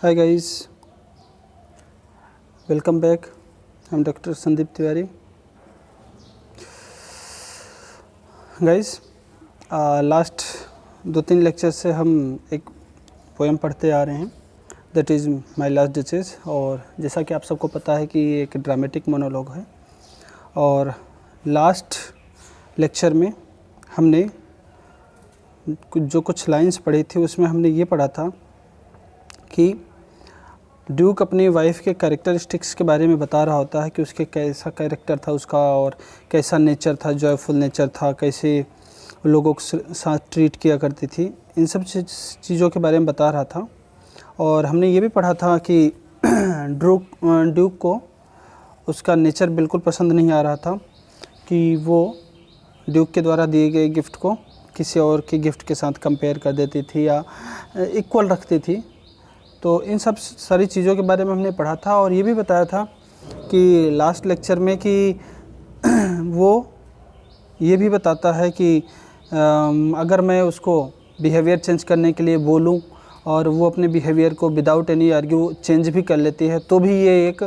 Hi guys, welcome back. I'm Dr. Sandeep Tiwari. Guys, last 2-3 lecture से हम एक poem पढ़ते आ रहे हैं, that is my last duchess. और जैसा कि आप सबको पता है कि ये एक ड्रामेटिक मोनोलॉग है। और लास्ट लेक्चर में हमने जो कुछ लाइंस पढ़ी थी उसमें हमने ये पढ़ा था कि ड्यूक अपनी वाइफ के कैरेक्टरिस्टिक्स के बारे में बता रहा होता है कि उसके कैसा कैरेक्टर था उसका और कैसा नेचर था, जॉयफुल नेचर था, कैसे लोगों के साथ ट्रीट किया करती थी, इन सब चीज़ों के बारे में बता रहा था। और हमने ये भी पढ़ा था कि ड्यूक को उसका नेचर बिल्कुल पसंद नहीं आ रहा था कि वो ड्यूक के द्वारा दिए गए गिफ्ट को किसी और के गिफ्ट के साथ कंपेयर कर देती थी या इक्वल रखती थी। तो इन सब सारी चीज़ों के बारे में हमने पढ़ा था और ये भी बताया था कि लास्ट लेक्चर में कि वो ये भी बताता है कि अगर मैं उसको बिहेवियर चेंज करने के लिए बोलूं और वो अपने बिहेवियर को विदाउट एनी आर्ग्यू चेंज भी कर लेती है तो भी ये एक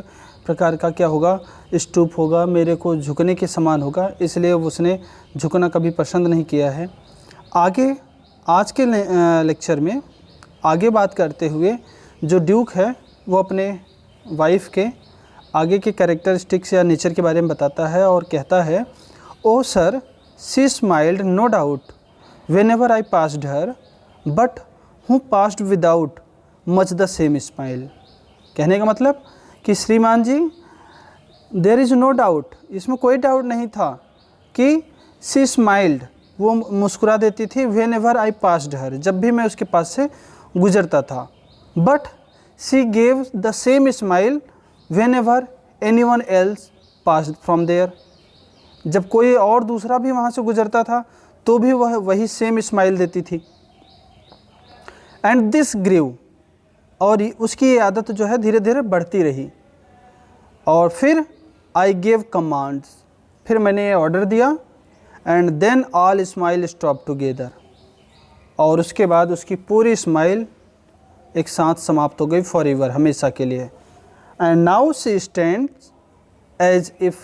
प्रकार का क्या होगा, स्टूप होगा, मेरे को झुकने के समान होगा, इसलिए उसने झुकना कभी पसंद नहीं किया है। आगे आज के लेक्चर में आगे बात करते हुए जो ड्यूक है वो अपने वाइफ के आगे के कैरेक्टरिस्टिक्स या नेचर के बारे में बताता है और कहता है, oh sir she smiled no doubt whenever I passed her but who passed without much the same smile. कहने का मतलब कि श्रीमान जी देयर इज़ नो डाउट, इसमें कोई डाउट नहीं था कि शी स्माइल्ड, वो मुस्कुरा देती थी, whenever I passed her, जब भी मैं उसके पास से गुजरता था, but she gave the same smile whenever anyone else passed from there, जब कोई और दूसरा भी वहाँ से गुजरता था तो भी वह वही सेम स्माइल देती थी। एंड दिस ग्रीव, और उसकी ये आदत जो है धीरे धीरे बढ़ती रही। और फिर आई गेव कमांड्स, फिर मैंने ये ऑर्डर दिया, and then all smile stop together, और उसके बाद उसकी पूरी स्माइल एक साथ समाप्त हो गई फॉर एवर, हमेशा के लिए। And now she stands as if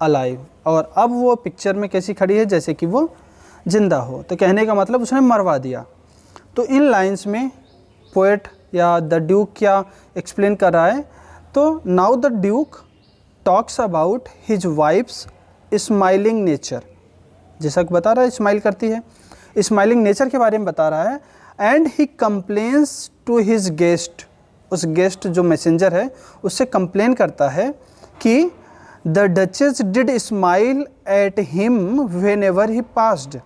alive, और अब वो पिक्चर में कैसी खड़ी है, जैसे कि वो जिंदा हो। तो कहने का मतलब उसने मरवा दिया। तो इन लाइंस में पोएट या द ड्यूक क्या एक्सप्लेन कर रहा है, तो now the Duke talks about his wives smiling nature, जैसा कि बता रहा है स्माइल करती है, स्माइलिंग नेचर के बारे में बता रहा है। And he complains to his guest, उस गेस्ट जो मैसेंजर है उससे कंप्लेन करता है कि the duchess did smile at him whenever he passed.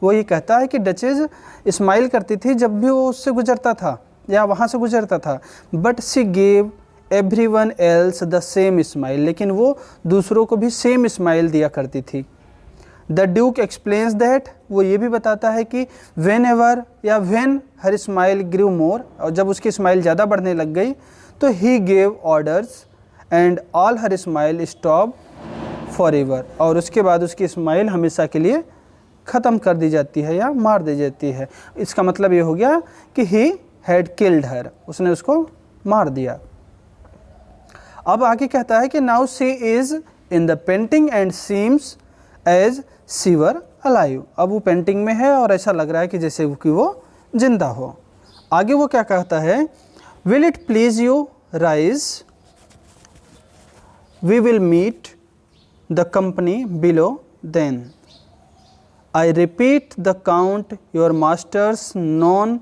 वो ये कहता है कि डचेस स्माइल करती थी जब भी वो उससे गुजरता था या वहाँ से गुजरता था, but she gave everyone else the same smile, लेकिन वो दूसरों को भी सेम स्माइल दिया करती थी। द ड्यूक एक्सप्लेन्स दैट, वो ये भी बताता है कि वेन एवर या वेन हर स्माइल ग्रीव मोर, और जब उसकी स्माइल ज़्यादा बढ़ने लग गई तो he gave orders and all her smile stop for ever, और उसके बाद उसकी स्माइल हमेशा के लिए ख़त्म कर दी जाती है या मार दी जाती है। इसका मतलब ये हो गया कि ही हैड किल्ड हर, उसने उसको मार दिया। अब आगे कहता है कि now she is in the painting and seems as she were alive, अब वो पेंटिंग में है और ऐसा लग रहा है कि जैसे कि वो जिंदा हो। आगे वो क्या कहता है, will it please you rise we will meet the company below then, I repeat the count your master's known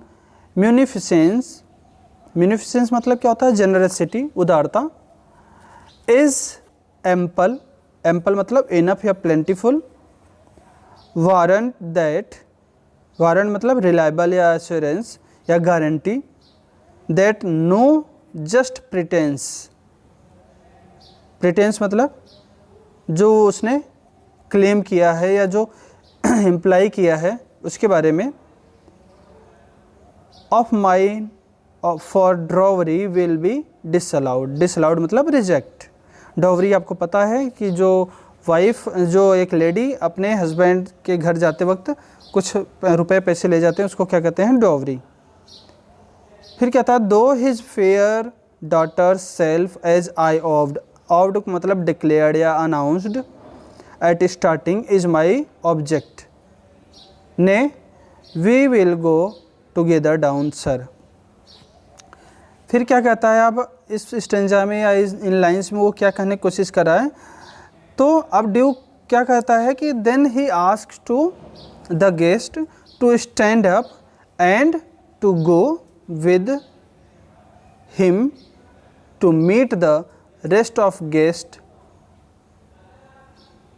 munificence, munificence मतलब क्या होता है, जनरसिटी, उदारता, इज एम्पल, एम्पल मतलब इनफ या प्लेंटीफुल, वारंट दैट, वारंट मतलब रिलायबल या assurance या guarantee, that no just pretence, pretence मतलब जो उसने क्लेम किया है या जो इम्प्लाई किया है उसके बारे में, of mine for dowry will be disallowed, disallowed मतलब रिजेक्ट। डॉवरी आपको पता है कि जो वाइफ, जो एक लेडी अपने हस्बैंड के घर जाते वक्त कुछ रुपए पैसे ले जाते हैं उसको क्या कहते हैं, डॉवरी। फिर क्या था, though his fair daughter self as I avowed, avowed मतलब डिक्लेयर्ड या announced, at starting is my object, nay we will go together down sir. फिर क्या कहता है, अब इस स्टेंजा में या इन लाइन्स में वो क्या कहने की कोशिश कर रहा है, तो अब ड्यूक क्या कहता है कि then he asks to the guest to stand up and to go with him to meet the rest of guest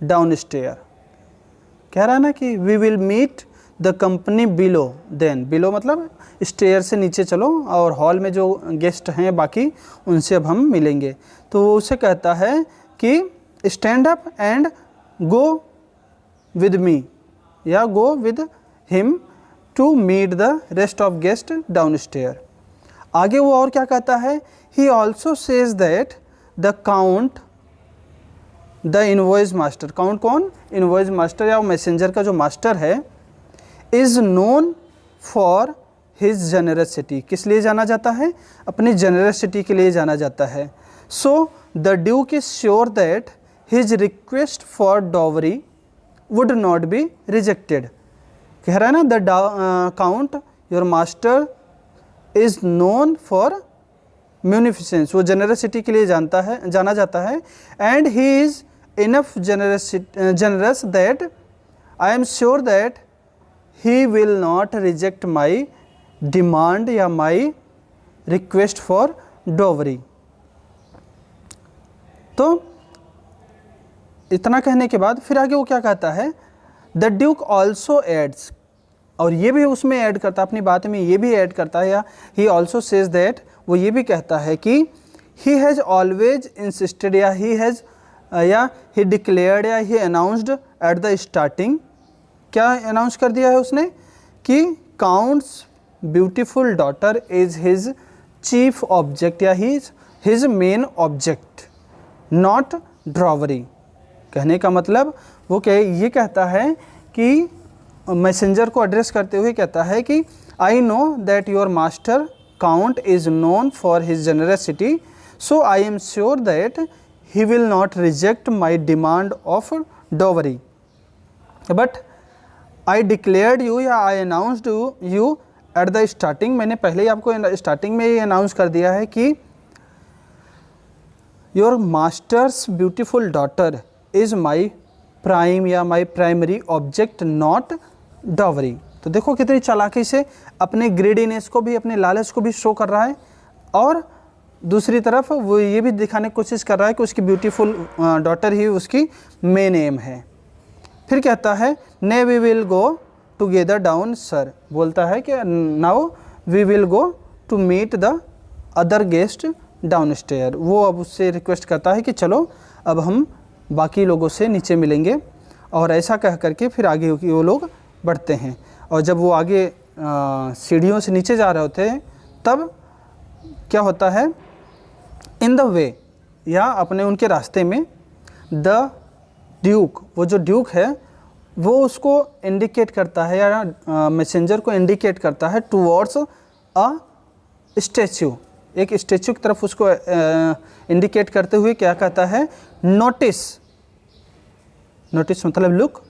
down stair. कह रहा है ना कि we will meet the company below, then below मतलब स्टेयर से नीचे चलो और हॉल में जो गेस्ट हैं बाकी उनसे अब हम मिलेंगे। तो वो उसे कहता है कि stand up and go with me या go with him to meet the rest of guest down stair. आगे वो और क्या कहता है, he also says that the count the invoice master, count कौन, इनवॉइस मास्टर या मैसेंजर का जो मास्टर है, is known for his generosity, किस लिए जाना जाता है, अपनी जेनरसिटी के लिए जाना जाता है। So the Duke is sure that his request for dowry would not be rejected. कह रहा है ना, the count your master is known for munificence, वो जेनरसिटी के लिए जाना जाता है, and he is enough generous that I am sure that he will not reject my demand या माई रिक्वेस्ट फॉर डॉवरी। तो इतना कहने के बाद फिर आगे वो क्या कहता है, द ड्यूक ऑल्सो एड्स, और ये भी उसमें ऐड करता है, अपनी बात में ये भी ऐड करता है, या ही ऑल्सो सेज दैट, वो ये भी कहता है कि ही हैज़ ऑलवेज इंसिस्टेड या ही हैज़ या ही डिक्लेयर्ड या ही अनाउंस्ड एट द स्टार्टिंग, क्या अनाउंस कर दिया है उसने कि counts beautiful daughter is his chief object या हिज मेन ऑब्जेक्ट, नॉट ड्रॉवरी। कहने का मतलब वो ये कहता है कि मैसेंजर को एड्रेस करते हुए कहता है कि I know that your master count is known for his generosity, so I am sure that he will not reject my demand of dowry, but I declared you या I announced you at the starting, मैंने पहले ही आपको starting में ही announce कर दिया है कि your master's beautiful daughter is my prime या my primary object not dowry. तो देखो कितनी चालाकी से अपने ग्रेडीनेस को भी, अपने लालच को भी शो कर रहा है, और दूसरी तरफ वो ये भी दिखाने की कोशिश कर रहा है कि उसकी ब्यूटीफुल डॉटर ही उसकी मेन एम है। फिर कहता है ने we will go together down sir, बोलता है कि now we will go to meet the other guest down stair. वो अब उससे रिक्वेस्ट करता है कि चलो अब हम बाकी लोगों से नीचे मिलेंगे, और ऐसा कह करके फिर आगे वो लोग बढ़ते हैं। और जब वो आगे सीढ़ियों से नीचे जा रहे होते हैं तब क्या होता है, इन द वे या अपने उनके रास्ते में द ड्यूक, वो जो ड्यूक है वो उसको इंडिकेट करता है या मैसेंजर को इंडिकेट करता है टूवर्ड्स अ स्टैचू, एक स्टैचू की तरफ उसको इंडिकेट करते हुए क्या कहता है, नोटिस, नोटिस मतलब लुक,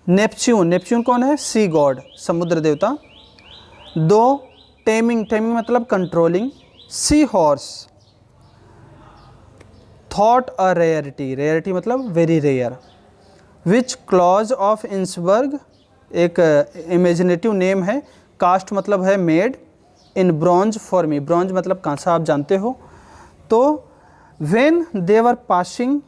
नेपच्यून, नेपच्यून कौन है, सी गॉड, समुद्र देवता, दो टेमिंग, टेमिंग मतलब controlling, sea horse, thought a rarity, rarity मतलब very rare, which Claus of Innsbruck एक इमेजिनेटिव नेम है, कास्ट मतलब है made, in bronze for me, bronze मतलब कांसा आप जानते हो। तो व्हेन दे वर पासिंग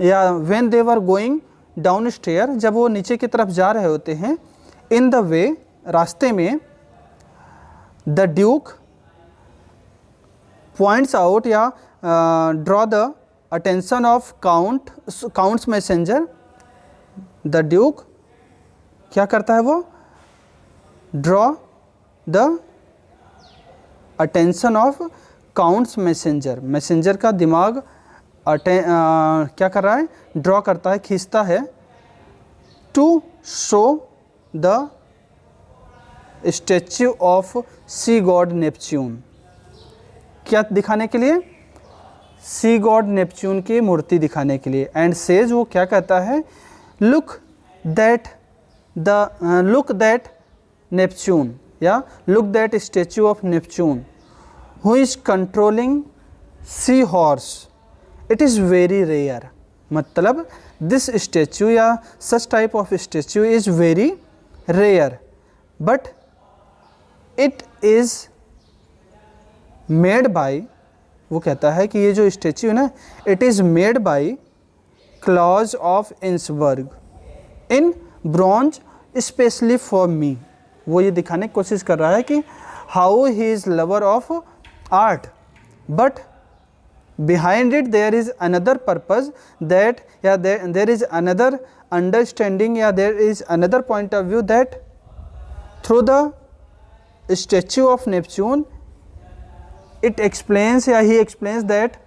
या when they were going down stair, जब वो नीचे की तरफ जा रहे होते हैं, इन द वे रास्ते में, द ड्यूक पॉइंट्स आउट या draw the attention of counts messenger, the Duke क्या करता है, वो draw the attention of counts messenger, messenger का दिमाग क्या कर रहा है, ड्रॉ करता है, खींचता है, to show the statue of sea god Neptune. क्या दिखाने के लिए? सी गॉड नेपच्यून की मूर्ति दिखाने के लिए। एंड सेज, वो क्या कहता है, लुक दैट नेपच्यून या look that statue of Neptune who is controlling sea horse, it is very rare. मतलब दिस स्टैच्यू या such type of statue is very rare, but it is made by, वो कहता है कि ये जो statue है ना, it is made by Claus of Innsbruck in bronze specially for me. वो ये दिखाने की कोशिश कर रहा है कि how he is lover of art, but behind it there is another purpose, that there is another understanding, there is another point of view, that through the statue of Neptune it explains, he explains that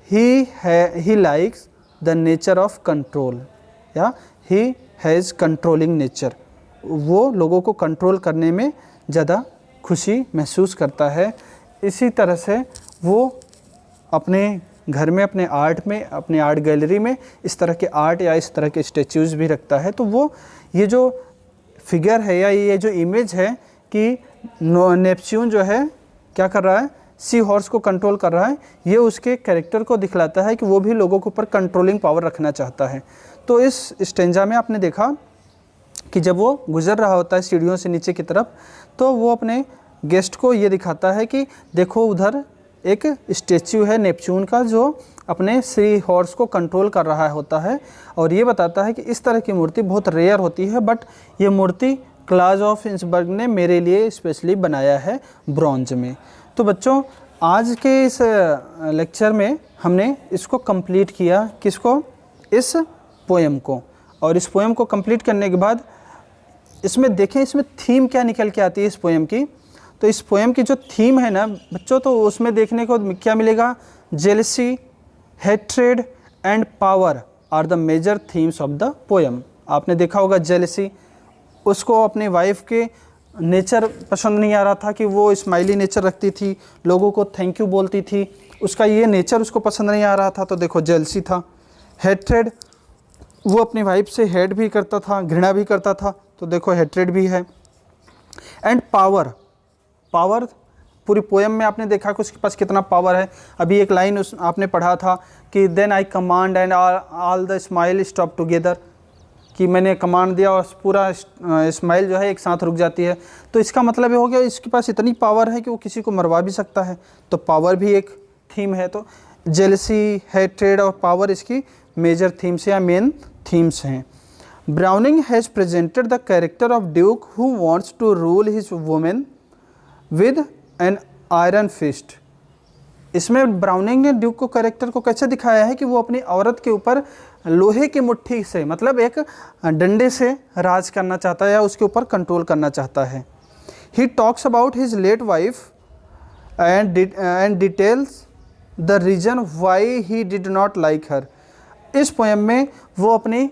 he likes the nature of control, he has controlling nature। वो लोगों को control करने में ज़्यादा खुशी महसूस करता है। इसी तरह से वो अपने घर में, अपने आर्ट में, अपने आर्ट गैलरी में इस तरह के आर्ट या इस तरह के स्टैच्यूज़ भी रखता है। तो वो ये जो फिगर है या ये जो इमेज है कि नेपच्यून जो है क्या कर रहा है, सी हॉर्स को कंट्रोल कर रहा है, ये उसके कैरेक्टर को दिखलाता है कि वो भी लोगों के ऊपर कंट्रोलिंग पावर रखना चाहता है। तो इस स्टेंजा में आपने देखा कि जब वो गुजर रहा होता है सीढ़ियों से नीचे की तरफ, तो वो अपने गेस्ट को ये दिखाता है कि देखो उधर एक स्टैच्यू है नेपच्यून का जो अपने सी हॉर्स को कंट्रोल कर रहा होता है, और ये बताता है कि इस तरह की मूर्ति बहुत रेयर होती है, बट ये मूर्ति क्लॉज ऑफ इंसबर्ग ने मेरे लिए स्पेशली बनाया है ब्रॉन्ज में। तो बच्चों, आज के इस लेक्चर में हमने इसको कंप्लीट किया, किसको? इस पोएम को। और इस पोएम को कंप्लीट करने के बाद इसमें देखें, इसमें थीम क्या निकल के आती है इस पोएम की। तो इस पोएम की जो थीम है ना बच्चों, तो उसमें देखने को क्या मिलेगा? Jealousy, hatred and power are the major themes of the poem. आपने देखा होगा जेलसी, उसको अपनी वाइफ के नेचर पसंद नहीं आ रहा था कि वो स्माइली नेचर रखती थी, लोगों को थैंक यू बोलती थी, उसका ये नेचर उसको पसंद नहीं आ रहा था, तो देखो जेलसी था। हेट्रेड, वो अपनी वाइफ से हेट भी करता था, घृणा भी करता था, तो देखो हेट्रेड भी है। एंड पावर, पावर पूरी पोएम में आपने देखा कि उसके पास कितना पावर है। अभी एक लाइन आपने पढ़ा था कि then I command and all the smile stop together, कि मैंने कमांड दिया और पूरा स्माइल जो है एक साथ रुक जाती है। तो इसका मतलब ये हो गया इसके पास इतनी पावर है कि वो किसी को मरवा भी सकता है। तो पावर भी एक थीम है। तो जेलसी, हेट्रेड और पावर इसकी मेजर थीम्स या मेन थीम्स हैं। Browning has presented the character of duke who wants to rule his women with an iron fist. इसमें ब्राउनिंग ने ड्यूक को कैरेक्टर को कैसे दिखाया है कि वो अपनी औरत के ऊपर लोहे की मुट्ठी से, मतलब एक डंडे से राज करना चाहता है या उसके ऊपर कंट्रोल करना चाहता है। He talks about his late wife and details the reason why he did not like her. इस पोएम में वो अपनी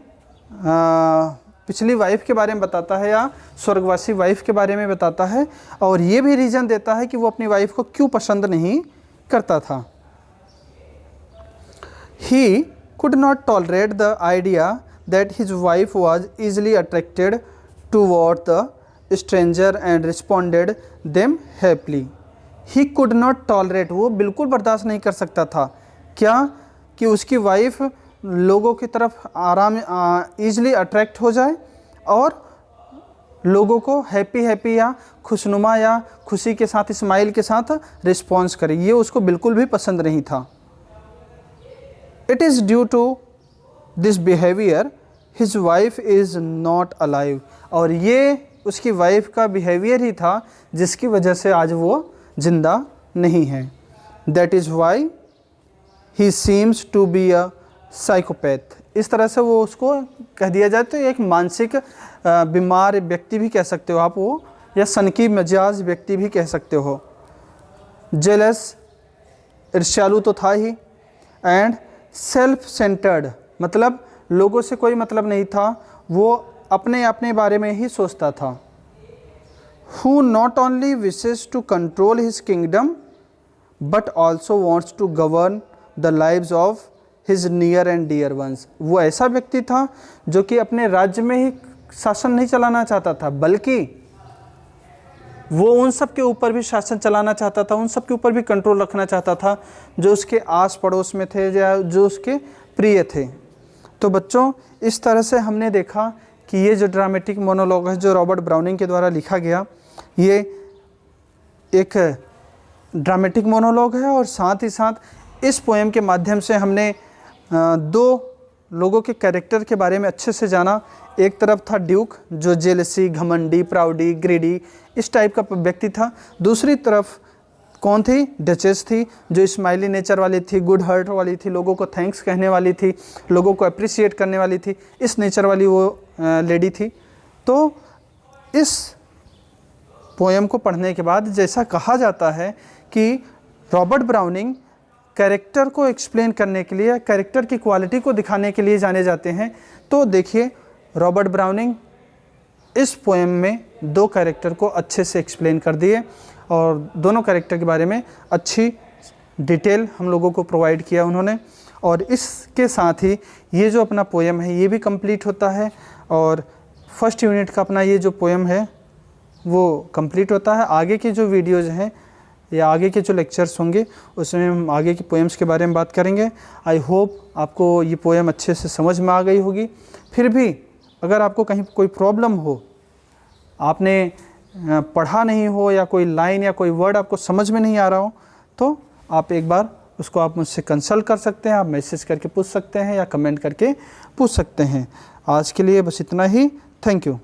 पिछली वाइफ के बारे में बताता है या स्वर्गवासी वाइफ के बारे में बताता है, और ये भी रीज़न देता है कि वो अपनी वाइफ को क्यों पसंद नहीं करता था। He could not tolerate the idea that his wife was easily attracted toward the stranger and responded them happily. He could not tolerate, वो बिल्कुल बर्दाश्त नहीं कर सकता था क्या कि उसकी वाइफ लोगों की तरफ आराम ईजली अट्रैक्ट हो जाए और लोगों को हैप्पी या खुशनुमा या खुशी के साथ, स्माइल के साथ रिस्पॉन्स करे। ये उसको बिल्कुल भी पसंद नहीं था। It is due to this behaviour his wife is not alive. और ये उसकी वाइफ का बिहेवियर ही था जिसकी वजह से आज वो जिंदा नहीं है। That is why he seems to be a psychopath. इस तरह से वो उसको कह दिया जाए तो एक मानसिक बीमार व्यक्ति भी कह सकते हो आप वो, या सनकी मिजाज व्यक्ति भी कह सकते हो। जेलस, ईर्ष्यालु तो था ही, एंड सेल्फ सेंटर्ड, मतलब लोगों से कोई मतलब नहीं था, वो अपने अपने बारे में ही सोचता था। who not only wishes to control his kingdom but also wants to govern the lives of his near and dear ones। वो ऐसा व्यक्ति था जो कि अपने राज्य में ही शासन नहीं चलाना चाहता था, बल्कि वो उन सब के ऊपर भी शासन चलाना चाहता था, उन सब के ऊपर भी कंट्रोल रखना चाहता था जो उसके आस पड़ोस में थे या जो उसके प्रिय थे। तो बच्चों, इस तरह से हमने देखा कि ये जो ड्रामेटिक मोनोलॉग है जो रॉबर्ट ब्राउनिंग के द्वारा लिखा गया, ये एक ड्रामेटिक मोनोलॉग है और साथ ही साथ इस पोएम के माध्यम से हमने दो लोगों के कैरेक्टर के बारे में अच्छे से जाना। एक तरफ था ड्यूक जो जेलसी, घमंडी, प्राउडी, ग्रीडी इस टाइप का व्यक्ति था। दूसरी तरफ कौन थी? डचेस थी जो स्माइली नेचर वाली थी, गुड हार्ट वाली थी, लोगों को थैंक्स कहने वाली थी, लोगों को अप्रिशिएट करने वाली थी, इस नेचर वाली वो लेडी थी। तो इस पोएम को पढ़ने के बाद जैसा कहा जाता है कि रॉबर्ट ब्राउनिंग कैरेक्टर को एक्सप्लेन करने के लिए, कैरेक्टर की क्वालिटी को दिखाने के लिए जाने जाते हैं। तो देखिए, रॉबर्ट ब्राउनिंग इस पोएम में दो कैरेक्टर को अच्छे से एक्सप्लेन कर दिए और दोनों कैरेक्टर के बारे में अच्छी डिटेल हम लोगों को प्रोवाइड किया उन्होंने। और इसके साथ ही ये जो अपना पोएम है ये भी कंप्लीट होता है और फर्स्ट यूनिट का अपना ये जो पोएम है वो कंप्लीट होता है। आगे के जो वीडियोज़ हैं या आगे के जो लेक्चर्स होंगे उसमें हम आगे की पोएम्स के बारे में बात करेंगे। आई होप आपको ये पोएम अच्छे से समझ में आ गई होगी। फिर भी अगर आपको कहीं कोई प्रॉब्लम हो, आपने पढ़ा नहीं हो या कोई लाइन या कोई वर्ड आपको समझ में नहीं आ रहा हो, तो आप एक बार उसको आप मुझसे कंसल्ट कर सकते हैं, आप मैसेज करके पूछ सकते हैं या कमेंट करके पूछ सकते हैं। आज के लिए बस इतना ही। Thank you.